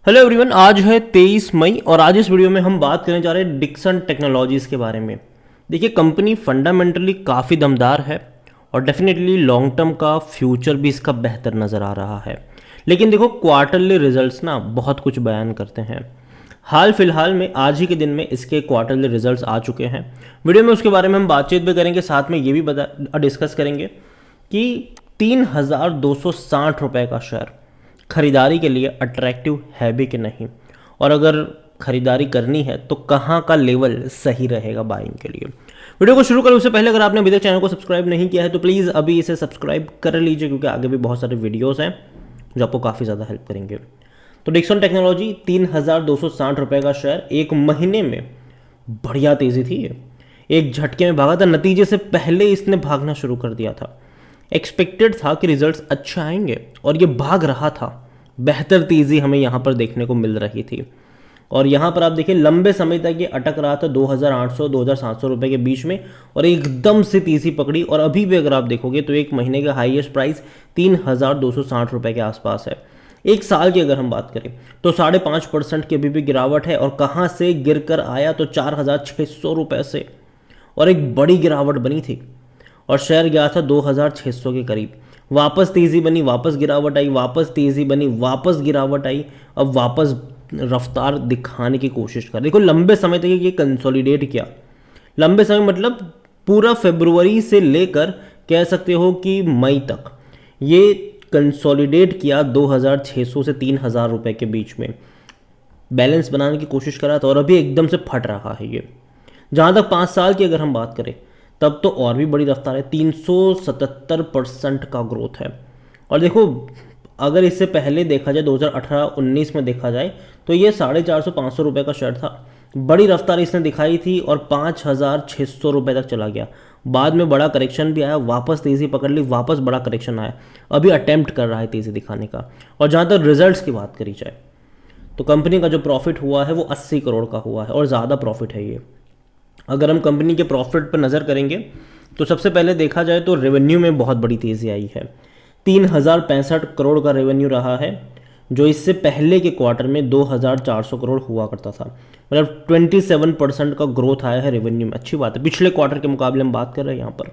Hello everyone, आज है 23 मई और आज इस वीडियो में हम बात करने जा रहे हैं डिक्सन टेक्नोलॉजीज़ के बारे में। देखिए, कंपनी फंडामेंटली काफ़ी दमदार है और डेफिनेटली लॉन्ग टर्म का फ्यूचर भी इसका बेहतर नज़र आ रहा है। लेकिन देखो, क्वार्टरली रिजल्ट्स ना बहुत कुछ बयान करते हैं। हाल फिलहाल में आज ही के दिन में इसके क्वार्टरली रिजल्ट्स आ चुके हैं। वीडियो में उसके बारे में हम बातचीत भी करेंगे, साथ में ये भी डिस्कस करेंगे कि 3,260 रुपये का शेयर खरीदारी के लिए अट्रैक्टिव है भी कि नहीं, और अगर खरीदारी करनी है तो कहाँ का लेवल सही रहेगा बाइंग के लिए। वीडियो को शुरू करें उससे पहले अगर आपने अभी तक चैनल को सब्सक्राइब नहीं किया है तो प्लीज़ अभी इसे सब्सक्राइब कर लीजिए, क्योंकि आगे भी बहुत सारे वीडियोस हैं जो आपको काफ़ी ज़्यादा हेल्प करेंगे। तो डिक्सन टेक्नोलॉजी 3,260 रुपये का शेयर एक महीने में बढ़िया तेज़ी थी। एक झटके में भागा था, नतीजे से पहले इसने भागना शुरू कर दिया था। एक्सपेक्टेड था कि रिजल्ट्स अच्छे आएंगे और ये भाग रहा था। बेहतर तेज़ी हमें यहाँ पर देखने को मिल रही थी और यहाँ पर आप देखिए लंबे समय तक ये अटक रहा था 2,800-2,700 रुपये के बीच में और एकदम से तेज़ी पकड़ी और अभी भी अगर आप देखोगे तो एक महीने का हाईएस्ट प्राइस 3,260 रुपये के आसपास है। एक साल की अगर हम बात करें तो 5.5% की अभी भी गिरावट है और कहाँ से गिर कर आया तो 4,600 रुपये से, और एक बड़ी गिरावट बनी थी और शेयर गया था 2,600 के करीब। वापस तेज़ी बनी, वापस गिरावट आई, वापस तेज़ी बनी, वापस गिरावट आई, अब वापस रफ्तार दिखाने की कोशिश कर। देखो, लंबे समय तक ये कंसोलिडेट किया। लंबे समय मतलब पूरा फरवरी से लेकर कह सकते हो कि मई तक ये कंसोलिडेट किया 2,600 से 3,000 रुपये के बीच में। बैलेंस बनाने की कोशिश करा था और अभी एकदम से फट रहा है ये। जहाँ तक 5 साल की अगर हम बात करें तब तो और भी बड़ी रफ्तार है, 377% का ग्रोथ है। और देखो, अगर इससे पहले देखा जाए 2018-19 में देखा जाए तो ये 450-500 रुपये का शेयर था। बड़ी रफ्तार इसने दिखाई थी और 5,600 रुपये तक चला गया। बाद में बड़ा करेक्शन भी आया, वापस तेज़ी पकड़ ली, वापस बड़ा करेक्शन आया, अभी अटेम्प्ट कर रहा है तेज़ी दिखाने का। और जहाँ तक रिजल्ट्स की बात करी जाए तो कंपनी का जो प्रॉफिट हुआ है वो 80 करोड़ का हुआ है और ज़्यादा प्रॉफिट है ये। अगर हम कंपनी के प्रॉफिट पर नज़र करेंगे तो सबसे पहले देखा जाए तो रेवेन्यू में बहुत बड़ी तेज़ी आई है। 3,065 करोड़ का रेवेन्यू रहा है, जो इससे पहले के क्वार्टर में 2,400 करोड़ हुआ करता था। मतलब 27% का ग्रोथ आया है रेवेन्यू में, अच्छी बात है। पिछले क्वार्टर के मुकाबले हम बात कर रहे हैं यहाँ पर।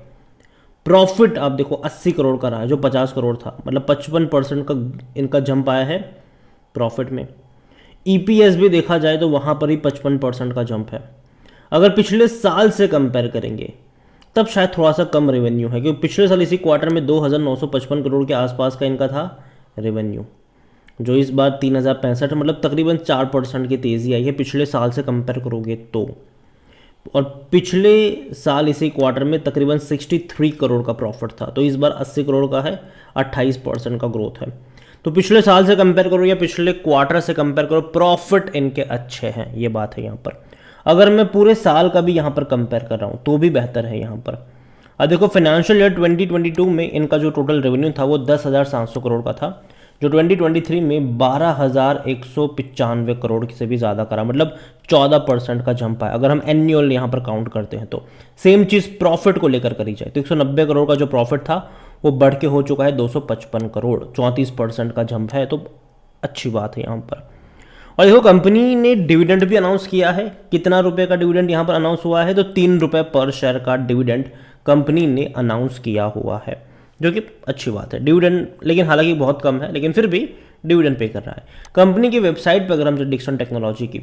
प्रॉफिट आप देखो 80 करोड़ का रहा है जो 50 करोड़ था, मतलब 55% का इनका जंप आया है प्रॉफिट में। ईपीएस भी देखा जाए तो वहाँ पर ही 55% का जंप है। अगर पिछले साल से कंपेयर करेंगे तब शायद थोड़ा सा कम रेवेन्यू है, क्योंकि पिछले साल इसी क्वार्टर में 2,955 करोड़ के आसपास का इनका था रेवेन्यू, जो इस बार 3,065, मतलब तकरीबन 4% की तेज़ी आई है पिछले साल से कंपेयर करोगे तो। और पिछले साल इसी क्वार्टर में तकरीबन 63 करोड़ का प्रॉफिट था, तो इस बार 80 करोड़ का है, 28% का ग्रोथ है। तो पिछले साल से कंपेयर करो या पिछले क्वार्टर से कंपेयर करो, प्रॉफिट इनके अच्छे हैं, ये बात है यहाँ पर। अगर मैं पूरे साल का भी यहाँ पर कंपेयर कर रहा हूँ तो भी बेहतर है यहाँ पर। अब देखो, फाइनेंशियल ईयर 2022 में इनका जो टोटल रेवेन्यू था वो 10,700 करोड़ का था, जो 2023 में 12,195 करोड़ से भी ज़्यादा करा, मतलब 14% का जंप आया। अगर हम एन्यूअल यहाँ पर काउंट करते हैं तो सेम चीज़ प्रॉफिट को लेकर करी जाए तो 190 करोड़ का जो प्रॉफिट था वो बढ़ के हो चुका है 255 करोड़, 34% का जंप है, तो अच्छी बात है यहाँ पर। और देखो, कंपनी ने डिविडेंड भी अनाउंस किया है। कितना रुपए का डिविडेंड यहाँ पर अनाउंस हुआ है तो 3 रुपये पर शेयर का डिविडेंड कंपनी ने अनाउंस किया हुआ है, जो कि अच्छी बात है। डिविडेंड लेकिन हालांकि बहुत कम है, लेकिन फिर भी डिविडेंड पे कर रहा है। कंपनी की वेबसाइट पर अगर हम डिक्सन टेक्नोलॉजी की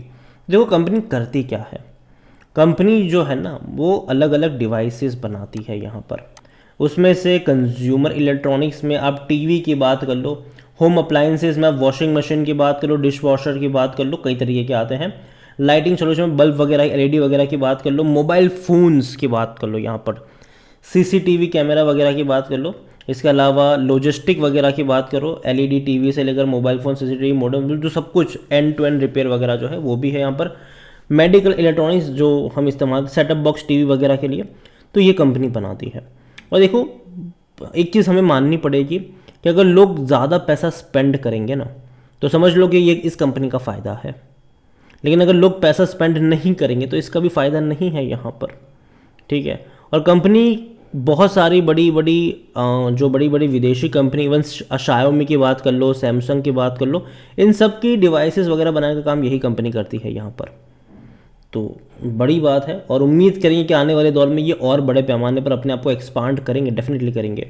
देखो, कंपनी करती क्या है। कंपनी जो है ना वो अलग अलग डिवाइसेस बनाती है यहाँ पर। उसमें से कंज्यूमर इलेक्ट्रॉनिक्स में आप टीवी की बात कर लो, होम अप्लाइंसेज में आप वॉशिंग मशीन की बात कर लो, डिश वॉशर की बात कर लो, कई तरीके के आते हैं। लाइटिंग सोल्यूशन में बल्ब वगैरह, एलईडी वगैरह की बात कर लो, मोबाइल फ़ोन्स की बात कर लो, यहाँ पर सीसीटीवी कैमरा वगैरह की बात कर लो। इसके अलावा लॉजिस्टिक वगैरह की बात करो, एलईडी टीवी से लेकर मोबाइल फ़ोन, सीसीटीवी, मॉडम, जो सब कुछ एंड टू एंड रिपेयर वगैरह जो है वो भी है यहाँ पर। मेडिकल इलेक्ट्रॉनिक्स जो हम इस्तेमाल, सेटअप बॉक्स टीवी वगैरह के लिए, तो ये कंपनी बनाती है। और देखो, एक चीज़ हमें माननी पड़ेगी कि अगर लोग ज़्यादा पैसा स्पेंड करेंगे ना तो समझ लो कि ये इस कंपनी का फ़ायदा है। लेकिन अगर लोग पैसा स्पेंड नहीं करेंगे तो इसका भी फ़ायदा नहीं है यहाँ पर, ठीक है। और कंपनी बहुत सारी बड़ी बड़ी जो बड़ी बड़ी विदेशी कंपनी, इवन शाओमी की बात कर लो, सैमसंग की बात कर लो, इन सब की डिवाइसेस वगैरह बनाने का काम यही कंपनी करती है यहाँ पर। तो बड़ी बात है और उम्मीद करेंगे कि आने वाले दौर में ये और बड़े पैमाने पर अपने आप को एक्सपांड करेंगे, डेफिनेटली करेंगे।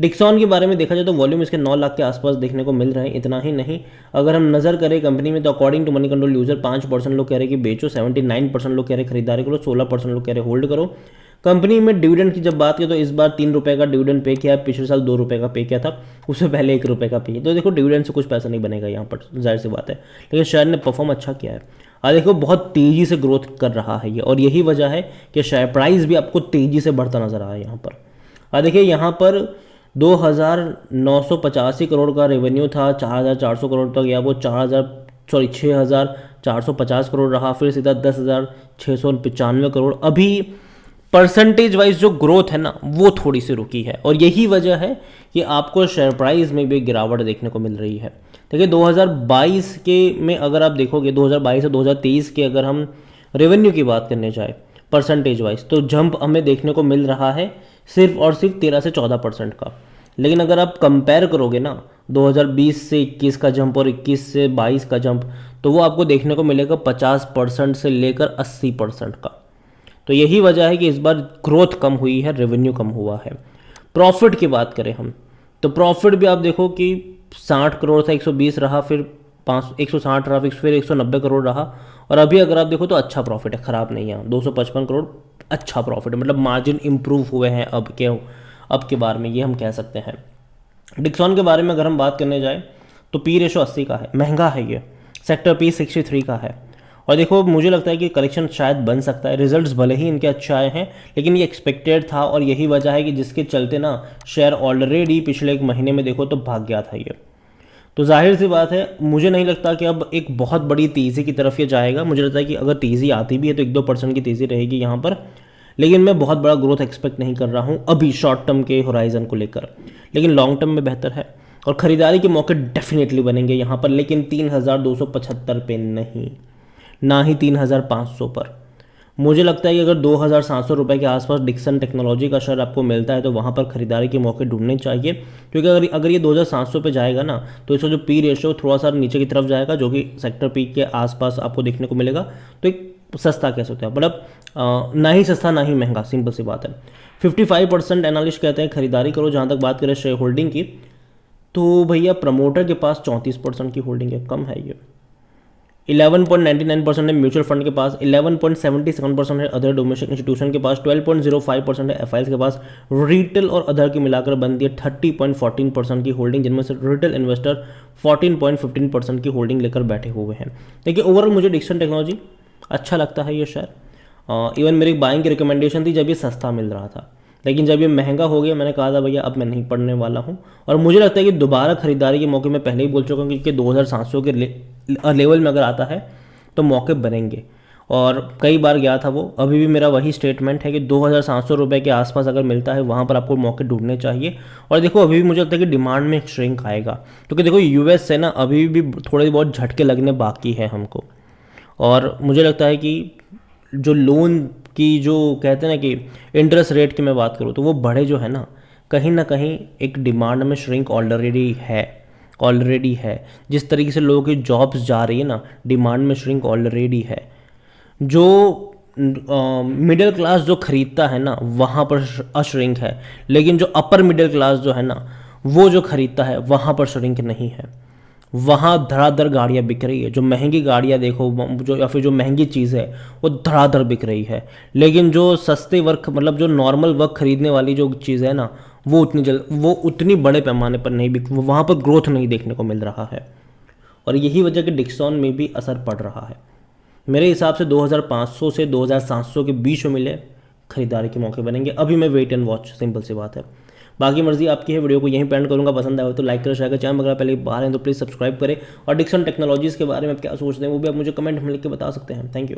डिक्सॉन के बारे में देखा जाए तो वॉल्यूम इसके 9 लाख के आसपास देखने को मिल रहे हैं। इतना ही नहीं, अगर हम नज़र करें कंपनी में तो according to Moneycontrol user 5% लोग कह रहे हैं कि बेचो, 79% लोग कह रहे हैं खरीदारी करो, 16% लोग कह रहे हैं होल्ड करो। कंपनी में डिविडेंड की जब बात करें तो इस बार 3 रुपये का डिविडेंड पे किया है, पिछले साल 2 रुपये का पे किया था, उससे पहले 1 रुपये का पे। तो देखो डिविडेंड से कुछ पैसा नहीं बनेगा यहाँ पर, जाहिर सी बात है, लेकिन शेयर ने परफॉर्म अच्छा किया है। देखो बहुत तेज़ी से ग्रोथ कर रहा है ये, और यही वजह है कि शेयर प्राइस भी आपको तेज़ी से बढ़ता नजर आ रहा है यहाँ पर। देखिए यहाँ पर 2,985 करोड़ का रेवेन्यू था, 4,400 करोड़ तक गया, वो 6,450 करोड़ रहा, फिर सीधा 10,695 करोड़। अभी परसेंटेज वाइज जो ग्रोथ है ना वो थोड़ी सी रुकी है, और यही वजह है कि आपको शेयर प्राइस में भी गिरावट देखने को मिल रही है। देखिए 2022 के में अगर आप देखोगे, 2022 और 2023 के अगर हम रेवेन्यू की बात करने जाए परसेंटेज वाइज, तो जंप हमें देखने को मिल रहा है सिर्फ और सिर्फ 13 से 14% का। लेकिन अगर आप कंपेयर करोगे ना 2020 से 21 का जंप और 21 से 22 का जंप, तो वो आपको देखने को मिलेगा 50% से लेकर 80% का। तो यही वजह है कि इस बार ग्रोथ कम हुई है, रेवेन्यू कम हुआ है। प्रॉफिट की बात करें हम, तो प्रॉफिट भी आप देखो कि 60 करोड़ था, 120 रहा, फिर 160 रहा, फिर 190 करोड़ रहा, और अभी अगर आप देखो तो अच्छा प्रॉफिट है, ख़राब नहीं है, 255 करोड़ अच्छा प्रॉफिट है, मतलब मार्जिन इंप्रूव हुए हैं अब के बारे में, ये हम कह सकते हैं। डिक्सॉन के बारे में अगर हम बात करने जाए तो पी रेशो 80 का है, महंगा है ये, सेक्टर पी 63 का है। और देखो मुझे लगता है कि कलेक्शन शायद बन सकता है, रिजल्ट्स भले ही इनके अच्छे आए हैं, लेकिन ये एक्सपेक्टेड था, और यही वजह है कि जिसके चलते ना शेयर ऑलरेडी पिछले 1 महीने में देखो तो भाग गया था ये। तो जाहिर सी बात है, मुझे नहीं लगता कि अब एक बहुत बड़ी तेज़ी की तरफ ये जाएगा। मुझे लगता है कि अगर तेज़ी आती भी है तो 1-2% की तेज़ी रहेगी यहाँ पर, लेकिन मैं बहुत बड़ा ग्रोथ एक्सपेक्ट नहीं कर रहा हूँ अभी शॉर्ट टर्म के होराइजन को लेकर, लेकिन लॉन्ग टर्म में बेहतर है, और ख़रीदारी के मौके डेफिनेटली बनेंगे यहाँ पर, लेकिन 3,275 पे नहीं, ना ही 3,500 पर। मुझे लगता है कि अगर 2,700 रुपये के आसपास डिक्सन टेक्नोलॉजी का शेयर आपको मिलता है तो वहाँ पर खरीदारी के मौके ढूंढने चाहिए, क्योंकि अगर ये 2,700 पे जाएगा ना तो इसका जो पी रेशो थोड़ा सा नीचे की तरफ जाएगा, जो कि सेक्टर पी के आसपास आपको देखने को मिलेगा। तो एक सस्ता कह सकते हैं, मतलब ना ही सस्ता ना ही महंगा, सिंपल सी बात है। 55% एनालिस्ट कहते हैं खरीदारी करो। जहाँ तक बात करें शेयर होल्डिंग की, तो भैया प्रमोटर के पास 34% की होल्डिंग है, कम है ये। 11.99% है म्यूचुअल फंड के पास, 11.77% है अदर डोमेस्टिक इंस्टीट्यूशन के पास, 12.05% है एफआईएल्स के पास, रिटेल और अदर की मिलाकर बनती है 30.14% की होल्डिंग, जिनमें से रिटेल इन्वेस्टर 14.15% की होल्डिंग लेकर बैठे हुए हैं। देखिए ओवरऑल मुझे डिक्सन टेक्नोलॉजी अच्छा लगता है ये शेयर। इवन मेरी बाइंग की रिकमेंडेशन थी जब ये सस्ता मिल रहा था, लेकिन जब ये महंगा हो गया मैंने कहा था भैया अब मैं नहीं पढ़ने वाला हूँ। और मुझे लगता है कि दोबारा खरीदारी के मौके मैं पहले ही बोल चुका हूँ कि 2,700 के लेवल में अगर आता है तो मौके बनेंगे, और कई बार गया था वो। अभी भी मेरा वही स्टेटमेंट है कि 2,700 रुपये के आसपास अगर मिलता है वहाँ पर आपको मौके ढूंढने चाहिए। और देखो अभी भी मुझे लगता है कि डिमांड में एक श्रिंक आएगा, क्योंकि देखो यूएस से ना अभी भी थोड़े बहुत झटके लगने बाकी है हमको, और मुझे लगता है कि जो लोन की जो कहते हैं ना कि इंटरेस्ट रेट की मैं बात करूँ तो वो बढ़े जो है ना कहीं एक डिमांड में श्रिंक ऑलरेडी है। जिस तरीके से लोगों की जॉब्स जा रही है ना, डिमांड में श्रिंक ऑलरेडी है। जो मिडिल क्लास जो खरीदता है ना वहाँ पर अश्रिंक है, लेकिन जो अपर मिडिल क्लास जो है ना वो जो खरीदता है वहाँ पर श्रिंक नहीं है। वहाँ धड़ाधड़ गाड़ियाँ बिक रही है, जो महंगी गाड़ियाँ देखो जो, या फिर जो महंगी चीज़ है वो धड़ाधड़ बिक रही है, लेकिन जो सस्ते वर्क मतलब जो नॉर्मल वर्क खरीदने वाली जो चीज़ है ना वो उतनी बड़े पैमाने पर नहीं बिक, वहाँ पर ग्रोथ नहीं देखने को मिल रहा है। और यही वजह कि डिक्सॉन में भी असर पड़ रहा है। मेरे हिसाब से 2,500 से 2,700 के बीच में मिले खरीदारी के मौके बनेंगे। अभी मैं वेट एंड वॉच, सिंपल सी बात है। बाकी मर्जी आपकी है। वीडियो को यहीं पे एंड करूँगा। पसंद आए तो लाइक करें, शेयर करें। चैनल अगर पहले बाहर हैं तो प्लीज़ सब्सक्राइब करें, और डिक्सन टेक्नोलॉजीज़ के बारे में आप क्या सोचते हैं वो भी आप मुझे कमेंट में लिख के बता सकते हैं। Thank you.